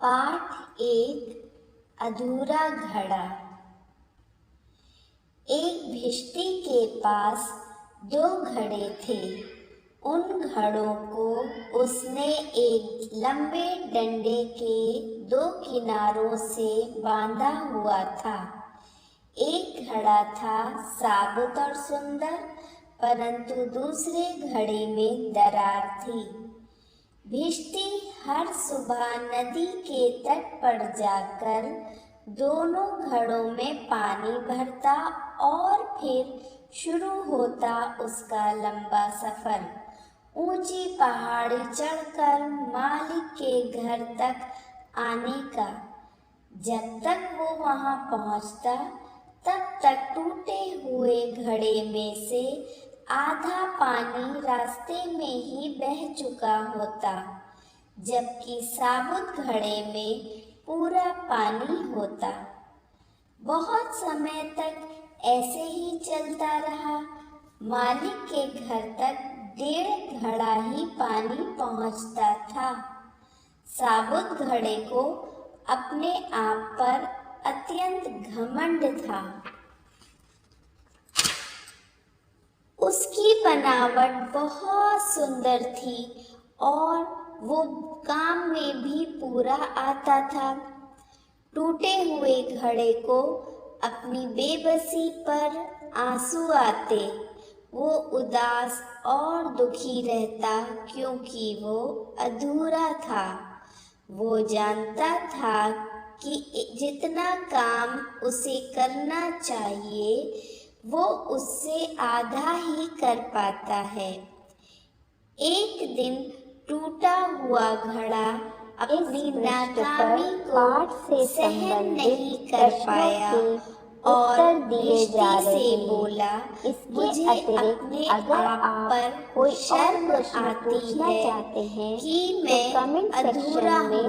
पाठ एक, अधूरा घड़ा। एक भिश्ती के पास 2 घड़े थे। उन घड़ों को उसने एक लंबे डंडे के 2 किनारों से बांधा हुआ था। एक घड़ा था साबुत और सुंदर, परंतु दूसरे घड़े में दरार थी। भिश्ती हर सुबह नदी के तट पर जाकर दोनों घड़ों में पानी भरता और फिर शुरू होता उसका लंबा सफर। ऊंची पहाड़ी चढ़कर मालिक के घर तक आने का। जब तक वो वहां पहुंचता तब तक टूटे हुए घड़े में से आधा पानी रास्ते में ही बह चुका होता, जबकि साबुत घड़े में पूरा पानी होता। बहुत समय तक ऐसे ही चलता रहा। मालिक के घर तक 1.5 घड़ा ही पानी पहुंचता था। साबुत घड़े को अपने आप पर अत्यंत घमंड था। उसकी बनावट बहुत सुंदर थी और वो काम में भी पूरा आता था। टूटे हुए घड़े को अपनी बेबसी पर आंसू आते। वो उदास और दुखी रहता क्योंकि वो अधूरा था। वो जानता था कि जितना काम उसे करना चाहिए वो उससे आधा ही कर पाता है। एक दिन टूटा हुआ घड़ा अपनी नाकामी को सहन नहीं कर पाया और भिश्ती से बोला, मुझे अपने आप पर शर्म आती है कि मैं अधूरा हूँ।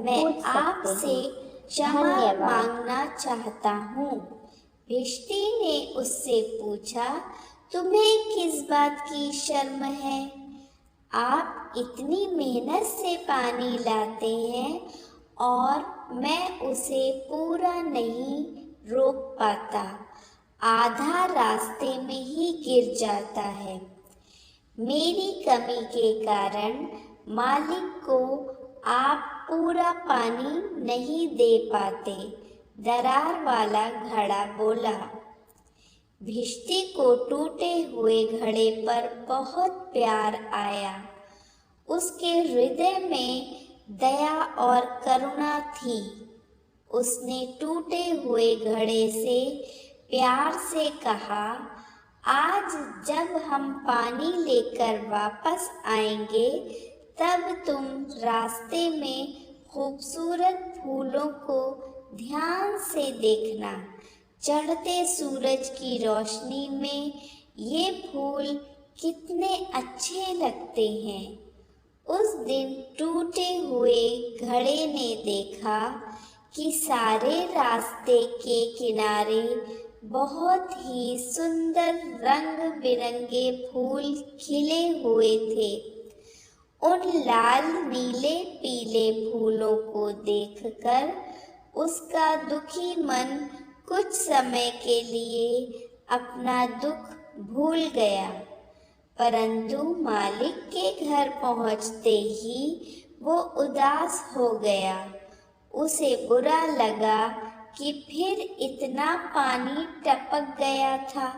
मैं आपसे क्षमा मांगना चाहता हूँ। भिश्ती ने उससे पूछा, तुम्हें किस बात की शर्म है? आप इतनी मेहनत से पानी लाते हैं और मैं उसे पूरा नहीं रोक पाता। आधा रास्ते में ही गिर जाता है। मेरी कमी के कारण मालिक को आप पूरा पानी नहीं दे पाते। दरार वाला घड़ा बोला। भिश्ती को टूटे हुए घड़े पर बहुत प्यार आया। उसके हृदय में दया और करुणा थी। उसने टूटे हुए घड़े से प्यार से कहा, आज जब हम पानी लेकर वापस आएंगे तब तुम रास्ते में खूबसूरत फूलों को ध्यान से देखना। चढ़ते सूरज की रोशनी में ये फूल कितने अच्छे लगते हैं। उस दिन टूटे हुए घड़े ने देखा कि सारे रास्ते के किनारे बहुत ही सुंदर रंग बिरंगे फूल खिले हुए थे। उन लाल नीले पीले फूलों को देखकर उसका दुखी मन कुछ समय के लिए अपना दुख भूल गया, परंतु मालिक के घर पहुंचते ही वो उदास हो गया। उसे बुरा लगा कि फिर इतना पानी टपक गया था।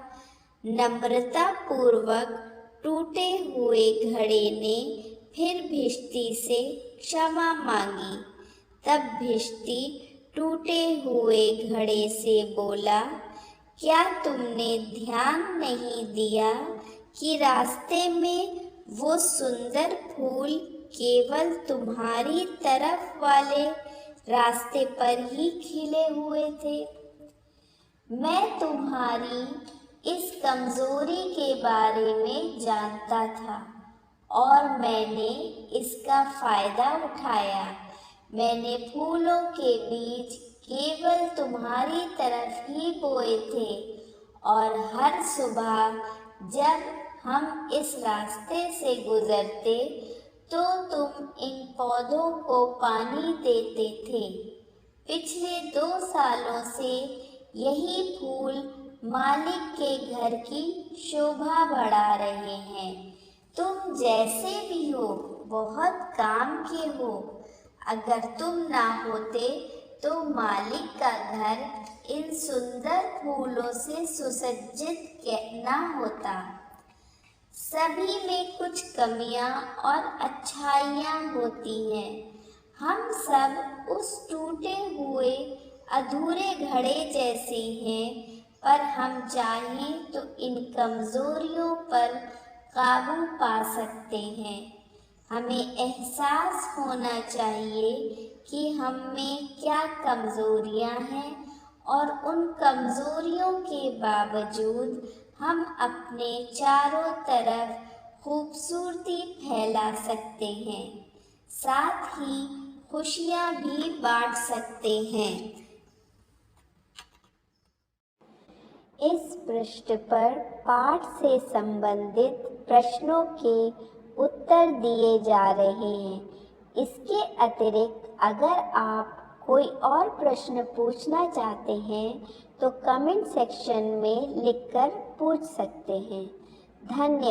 नम्रता पूर्वक टूटे हुए घड़े ने फिर भिश्ती से क्षमा मांगी। तब भिश्ती टूटे हुए घड़े से बोला, क्या तुमने ध्यान नहीं दिया कि रास्ते में वो सुंदर फूल केवल तुम्हारी तरफ वाले रास्ते पर ही खिले हुए थे? मैं तुम्हारी इस कमजोरी के बारे में जानता था और मैंने इसका फायदा उठाया। मैंने फूलों के बीज केवल तुम्हारी तरफ ही बोए थे और हर सुबह जब हम इस रास्ते से गुजरते तो तुम इन पौधों को पानी देते थे। पिछले 2 सालों से यही फूल मालिक के घर की शोभा बढ़ा रहे हैं। तुम जैसे भी हो बहुत काम के हो। अगर तुम ना होते तो मालिक का घर इन सुंदर फूलों से सुसज्जित ना होता। सभी में कुछ कमियां और अच्छाइयां होती हैं। हम सब उस टूटे हुए अधूरे घड़े जैसे हैं, पर हम चाहें तो इन कमजोरियों पर काबू पा सकते हैं। हमें एहसास होना चाहिए कि हम में क्या कमजोरियां हैं और उन कमजोरियों के बावजूद हम अपने चारों तरफ खूबसूरती फैला सकते हैं, साथ ही खुशियां भी बांट सकते हैं। इस पृष्ठ पर पाठ से संबंधित प्रश्नों के उत्तर दिए जा रहे हैं। इसके अतिरिक्त अगर आप कोई और प्रश्न पूछना चाहते हैं तो कमेंट सेक्शन में लिखकर पूछ सकते हैं। धन्यवाद।